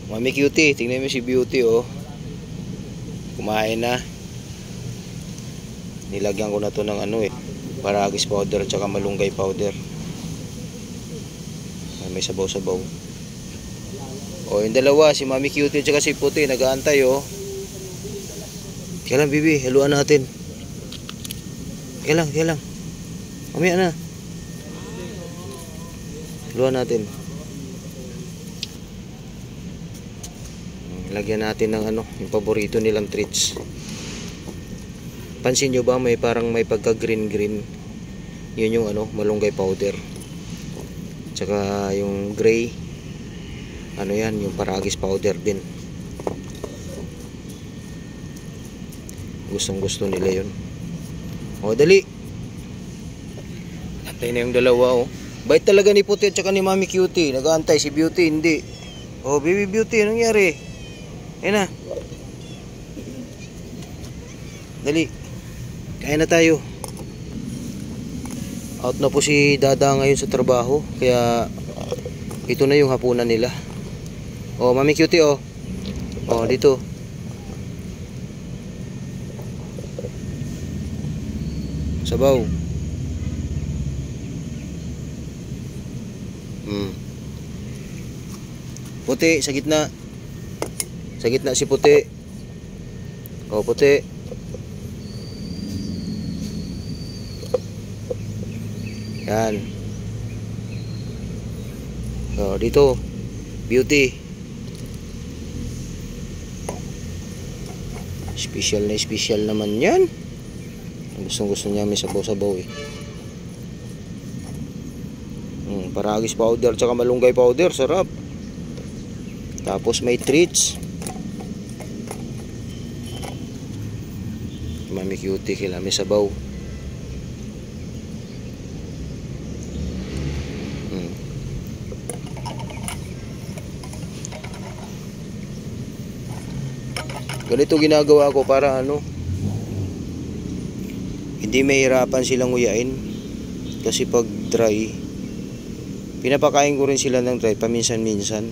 Mami Cutie, tingnan mo si Beauty oh. Kumain na. Nilagyan ko na to ng ano paragis powder at saka malunggay powder. May sabaw-sabaw. O yung dalawa, si Mami Cutie at saka si Puti, nag-aantay oh. Kaya lang bibi, haluan natin. Kaya lang. Mamaya na. Haluan natin. Lagyan natin ng ano, yung paborito nilang treats. Pansin nyo ba parang may pagka green. Yun yung ano, malunggay powder. Tsaka yung gray, ano yan, yung paragis powder din. Gustong gusto nila yun. O dali. Antay na yung dalawa oh. Bait talaga ni Puti at saka ni Mami Cutie. Nag-aantay si Beauty, hindi. Oh baby Beauty, anong nangyari? Ayan na. Dali. Kain na tayo. Out na po si Dada ngayon sa trabaho. Kaya ito na yung hapunan nila. Oh Mami Cutie oh. Oh dito. Sabaw. Puti sa gitna. Sa gitna si Puti. Oh Puti. Yan. Oh dito Beauty. Special naman yan. Gusto niya may sabaw-sabaw paragis powder tsaka malunggay powder, sarap. Tapos may treats. Mami Cutie, kailangan may sabaw. Ganito ginagawa ko para ano, hindi mahirapan silang nguyain. Kasi pag dry, pinapakain ko rin sila ng dry paminsan-minsan.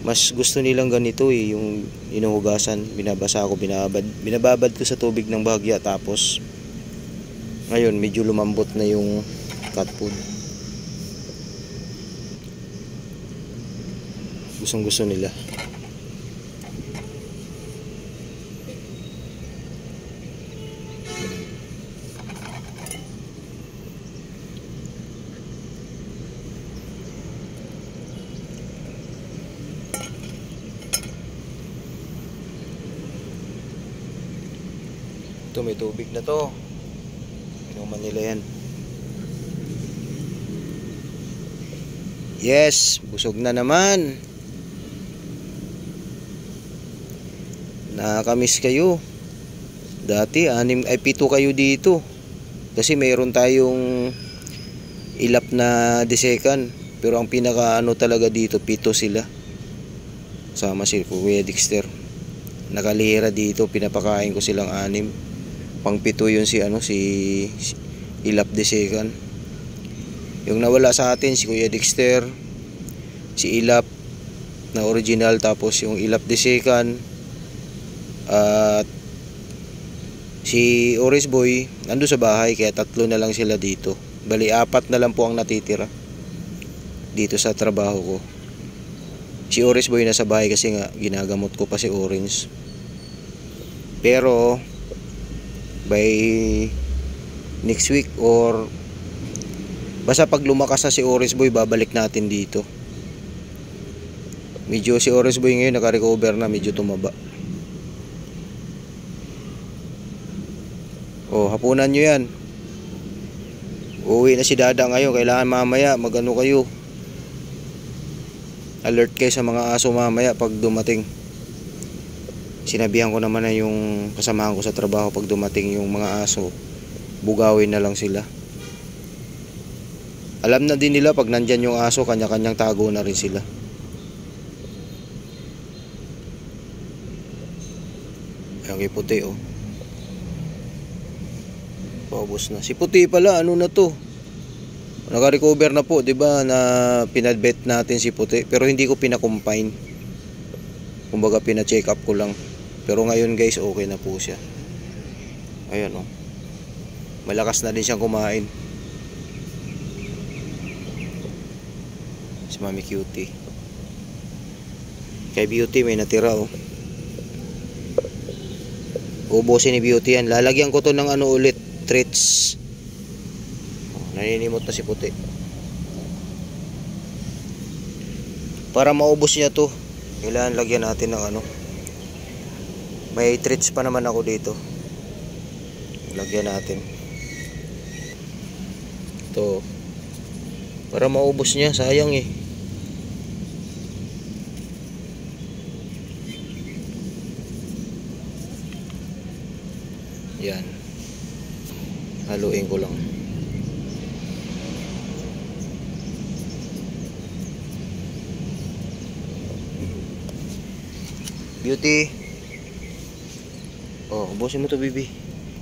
Mas gusto nilang ganito yung inuhugasan, binabasa ko, binababad ko sa tubig ng bahagya. Tapos ngayon medyo lumambot na yung cat food. Gustong gusto nila. Ito may tubig na to. Inuman nila yan. Yes, busog na naman. Nakakamiss kayo. Dati 7 kayo dito. Kasi mayroon tayong ilap na desekan. Pero ang pinaka ano talaga dito, 7 sila. Sama si Kuya Dexter. Nakalihira dito, pinapakain ko silang 6. Pang-7 yun si ilap desekan. Yung nawala sa atin si Kuya Dexter, si ilap na original, tapos yung ilap desekan at si Oris Boy nandun sa bahay, kaya 3 na lang sila dito. Bali 4 na lang po ang natitira dito sa trabaho ko. Si Oris Boy nasa bahay kasi nga ginagamot ko pa si Orange. Pero by next week or basta pag lumakas na si Orange Boy, babalik natin dito. Medyo si Orange Boy ngayon naka-recover na, medyo tumaba. Oh, hapunan nyo yan. Uuwi na si Dada ngayon. Kailangan mamaya magano kayo, alert kayo sa mga aso mamaya pag dumating. Sinabihan ko naman na yung kasamahan ko sa trabaho, pag dumating yung mga aso, bugawin na lang sila. Alam na din nila pag nandyan yung aso, kanya-kanyang tago na rin sila. Ayan kay Puti oh. Paubos na. Si Puti pala, ano na to? Naka-recover na po, 'di ba? Na pinadbet natin si puti, pero hindi ko pina-combine. Kumbaga pina-check up ko lang. Pero ngayon guys, okay na po siya. Ayan oh. Malakas na din siyang kumain. Si Mami Cutie. Kay Beauty may natira oh. Ubusin ni Beauty yan. Lalagyan ko to ng ano ulit, treats. Naninimot na si puti. Para maubos niya to, kailangan lagyan natin ng ano. May treats pa naman ako dito. Lagyan natin. Ito. Para maubos niya, sayang eh. Yan. Haluin ko lang. Beauty. Oh, ubusin mo to, baby.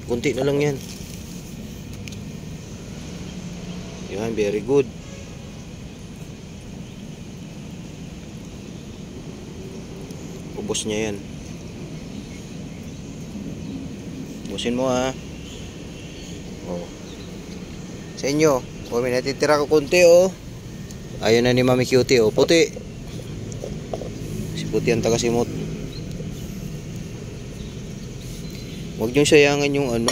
Kunti na lang yan. Yan, very good. Ubos niya yan. Ubusin mo ha. Oh. Sa inyo. Oh, may natitira ko kunti oh. Ayun na ni Mami Cutie oh. Puti. Si puti ang taga-simot. Huwag nyo sayangan yung ano,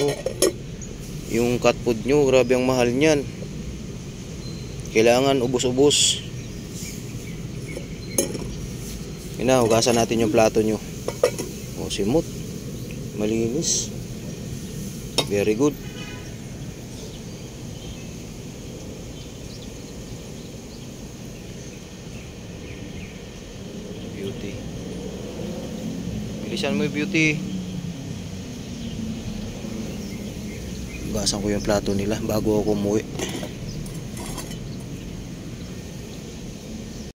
yung cat food nyo. Grabe ang mahal nyan. Kailangan ubos-ubos. Yun na, hugasan natin yung plato nyo. O, simot. Malinis. Very good. Beauty. Bilisan mo yung Beauty. Hugasan ko yung plato nila bago ako umuwi.